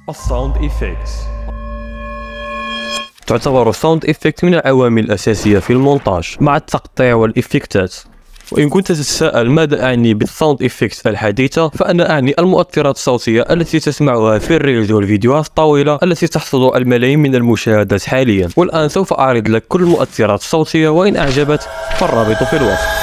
الساوند إيفكتس. تعتبر الساوند إيفكت من العوامل الأساسية في المونتاج مع التقطيع والإفكتات. وإن كنت تتساءل ماذا أعني بالساوند إيفكتس الحديثة، فأنا أعني المؤثرات الصوتية التي تسمعها في الريلز والفيديوهات الطويلة التي تحصد الملايين من المشاهدات حاليا. والآن سوف أعرض لك كل المؤثرات الصوتية، وإن أعجبت فالرابط في الوصف.